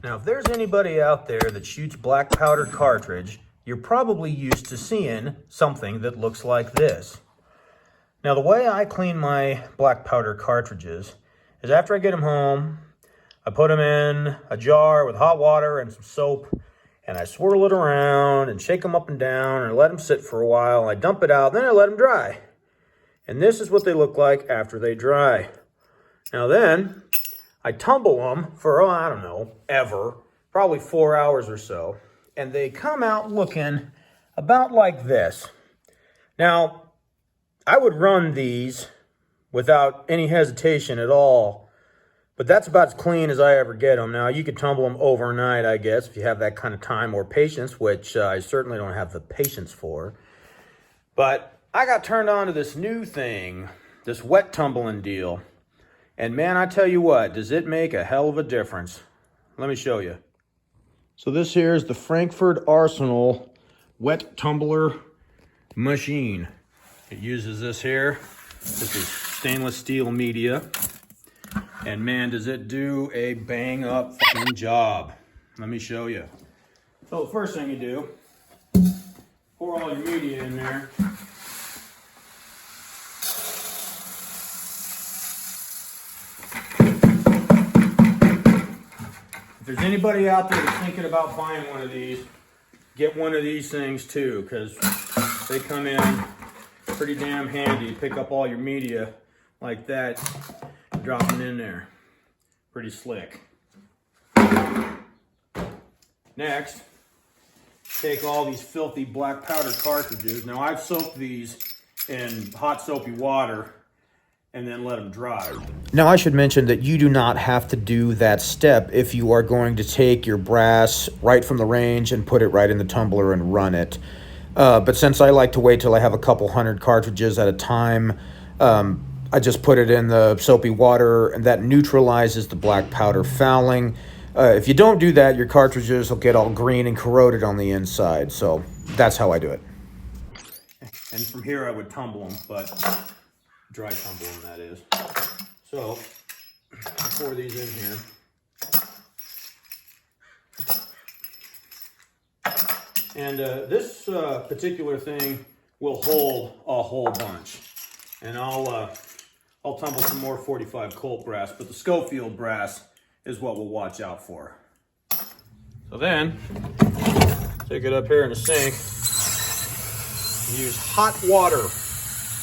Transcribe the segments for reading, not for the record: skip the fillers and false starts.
Now, if there's anybody out there that shoots black powder cartridge, you're probably used to seeing something that looks like this. Now, the way I clean my black powder cartridges is after I get them home, I put them in a jar with hot water and some soap, and I swirl it around and shake them up and down and let them sit for a while. I dump it out, then I let them dry. And this is what they look like after they dry. Now then, I tumble them for, oh, I don't know, ever, probably 4 hours or so. And they come out looking about like this. Now, I would run these without any hesitation at all, but that's about as clean as I ever get them. Now, you could tumble them overnight, I guess, if you have that kind of time or patience, which I certainly don't have the patience for. But I got turned on to this new thing, this wet tumbling deal. And man, I tell you what, does it make a hell of a difference. Let me show you. So this here is the Frankfort Arsenal wet tumbler machine. It uses this here. This is stainless steel media. And man, does it do a bang up fucking job. Let me show you. So the first thing you do, pour all your media in there. If there's anybody out there that's thinking about buying one of these, get one of these things too, because they come in pretty damn handy. Pick up all your media like that, drop it in there. Pretty slick. Next, take all these filthy black powder cartridges. Now I've soaked these in hot soapy water and then let them dry. Now I should mention that you do not have to do that step if you are going to take your brass right from the range and put it right in the tumbler and run it. But since I like to wait till I have a couple hundred cartridges at a time, I just put it in the soapy water, and that neutralizes the black powder fouling. If you don't do that, your cartridges will get all green and corroded on the inside. So that's how I do it. And from here I would tumble them, but dry tumble them, that is. So I pour these in here. And this particular thing will hold a whole bunch. And I'll tumble some more 45 Colt brass, but the Schofield brass is what we'll watch out for. So then, take it up here in the sink. Use hot water.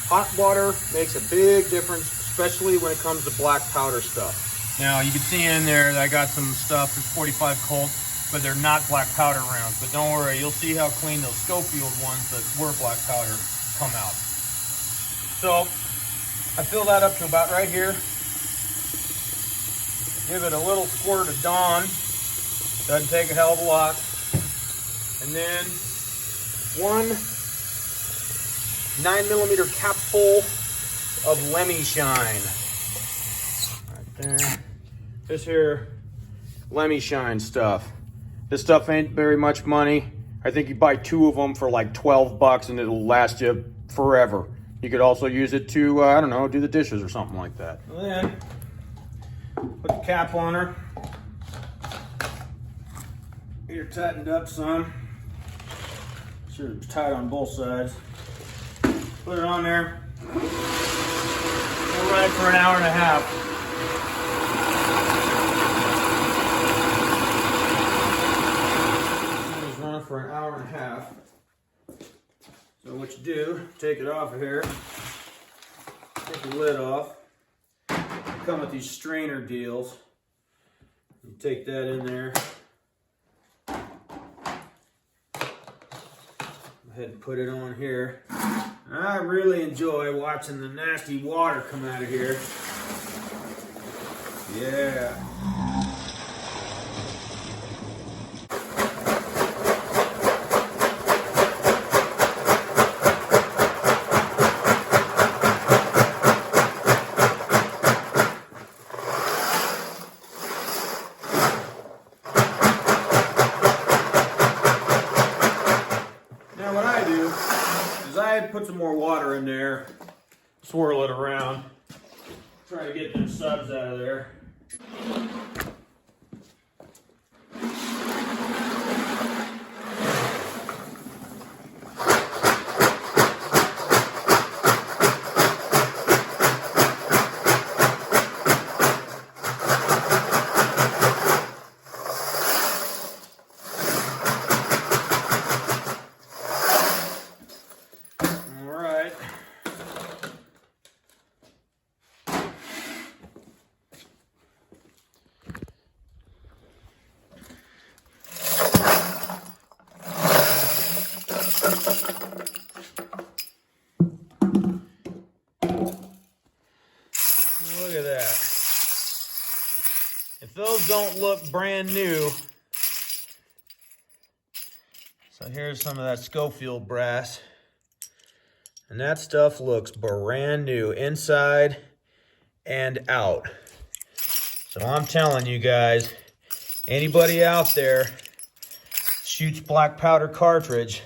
Hot water makes a big difference, especially when it comes to black powder stuff. Now you can see in there that I got some stuff that's 45 Colt, but they're not black powder rounds. But don't worry, you'll see how clean those Schofield ones that were black powder come out. So I fill that up to about right here. Give it a little squirt of Dawn. Doesn't take a hell of a lot. And then one 9mm capful of Lemmy Shine. Right there. This here Lemmy Shine stuff. This stuff ain't very much money. I think you buy 2 of them for like 12 bucks and it'll last you forever. You could also use it to, I don't know, do the dishes or something like that. And then put the cap on her. Get her tightened up some. Sure it's tight on both sides. Put it on there. We'll run it for an hour and a half. It's running for an hour and a half. So what you do, take it off of here. Take the lid off. They come with these strainer deals. You take that in there. Go ahead and put it on here. I really enjoy watching the nasty water come out of here. Yeah. Now what I do is I put some more water in there, swirl it around, try to get them suds out of there. don't look brand new. So here's some of that Schofield brass. And that stuff looks brand new inside and out. So I'm telling you guys, anybody out there shoots black powder cartridge,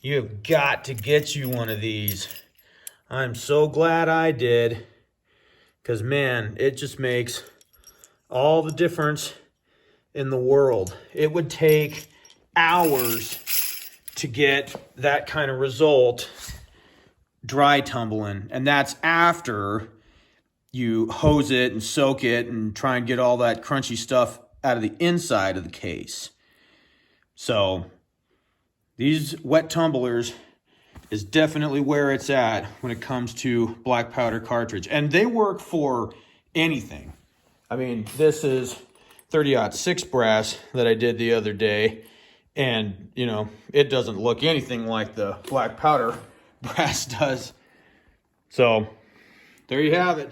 you have got to get you one of these. I'm so glad I did, because man, it just makes all the difference in the world. It would take hours to get that kind of result dry tumbling, and that's after you hose it and soak it and try and get all that crunchy stuff out of the inside of the case. So these wet tumblers is definitely where it's at when it comes to black powder cartridge, and they work for anything. I mean, this is 30-06 brass that I did the other day, and you know, it doesn't look anything like the black powder brass does. So there you have it.